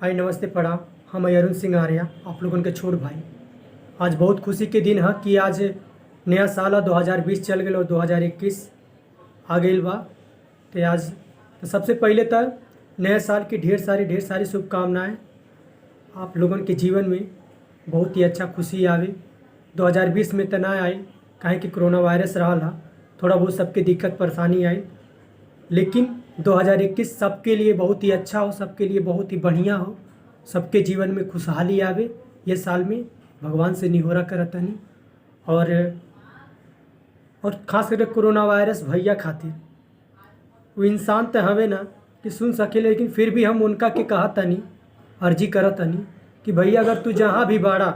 हाय नमस्ते प्रणाम। हम अरुण सिंह आर्या, आप लोगों के छोट भाई। आज बहुत खुशी के दिन है कि आज नया साल है, 2020 चल गए और 2021 आ गई बा। तो आज तो सबसे पहले तो नए साल की ढेर सारी शुभकामनाएं आप लोगों के जीवन में बहुत ही अच्छा खुशी आवे। 2020 में तो ना आई, काहे कि कोरोना वायरस रहा ला, थोड़ा बहुत सबके दिक्कत परेशानी आई, लेकिन 2021 सबके लिए बहुत ही अच्छा हो, सबके लिए बहुत ही बढ़िया हो, सबके जीवन में खुशहाली आवे। ये साल में भगवान से निहोरा करतनी। और खास करके कोरोना वायरस भैया खातिर वो इंसान तो हवे ना कि सुन सके, लेकिन फिर भी हम उनका के कहा तनी, अर्जी करतनी कि भैया अगर तू जहाँ भी बाड़ा,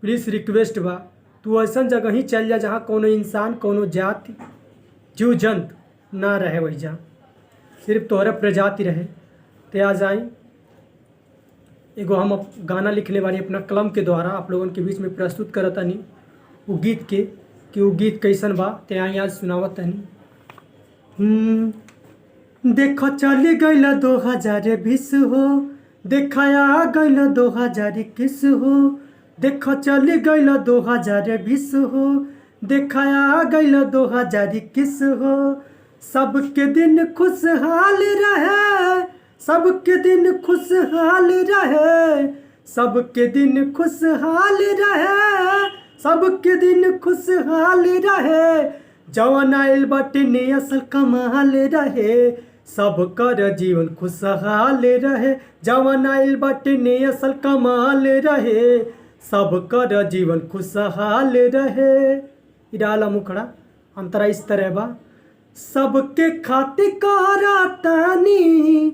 प्लीज़ रिक्वेस्ट बा तू ऐसा जगह ही चल जा जहाँ कोनो इंसान, कोनो जाति, जीव जंतु ना रहे, वही जहाँ सिर्फ तोहरा प्रजाति रहे। ते आ जाई एगो हम गाना लिखने वाली अपना कलम के द्वारा आप लोगों के बीच में प्रस्तुत करतनी वो गीत के, कि वो गीत कैसन बा ते आई आज सुनावतनी। देखो चल गईला 2020 हो, देखाया गईला 2021 हो, देखो चल गईला 2020 हो, देखाया गईला 2021 हो। सबके दिन खुशहाल रहे, सबके दिन खुशहाल रहे, सबके दिन खुशहाल रहे, सबके दिन खुशहाल रहे। जवन आइल बाटे ने असल कमाल रहे, सबकर जीवन खुशहाल रहे। जवन आइल बाटे ने असल कमाल रहे, सबकर जीवन खुशहाल रहे। इडाला मुखड़ा अंतरा इस तरह बा, सबके खातिर करातानी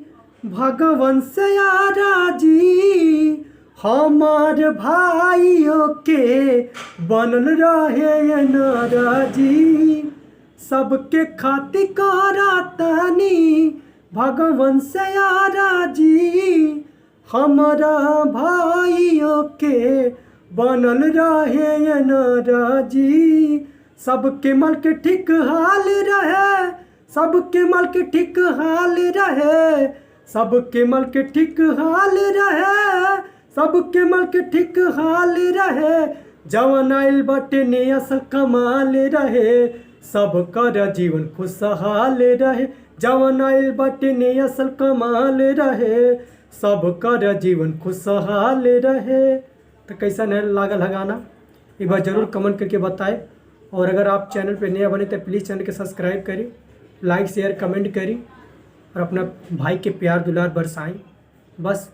भगवान से राजी, हमार भाइयों के बनल रहे नाराजी। सबके खातिर करातानी भगवान से राजी, हमारा भाइयों के बनल रहे नाराजी। सबके मल के ठीक हाल रहे, सबके मल के ठीक हाल रहे, सबके मल के ठीक हाल रहे, सबके मल के ठीक हाल रहे। जवन आइल बाटे ने असल कमाल रहे, सबकर जीवन खुशहाल रहे। जवन आइल बाटे ने असल कमाल रहे, सबकर जीवन खुशहाल रहे। तो कैसा नहीं लागल है गाना, एक बार ज़रूर कमेंट करके बताएं। और अगर आप चैनल पे नया बने तो प्लीज़ चैनल के सब्सक्राइब करें, लाइक शेयर कमेंट करें और अपना भाई के प्यार दुलार बरसाएं। बस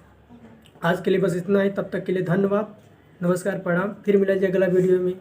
आज के लिए बस इतना ही, तब तक के लिए धन्यवाद, नमस्कार, प्रणाम। फिर मिला जाए अगला वीडियो में।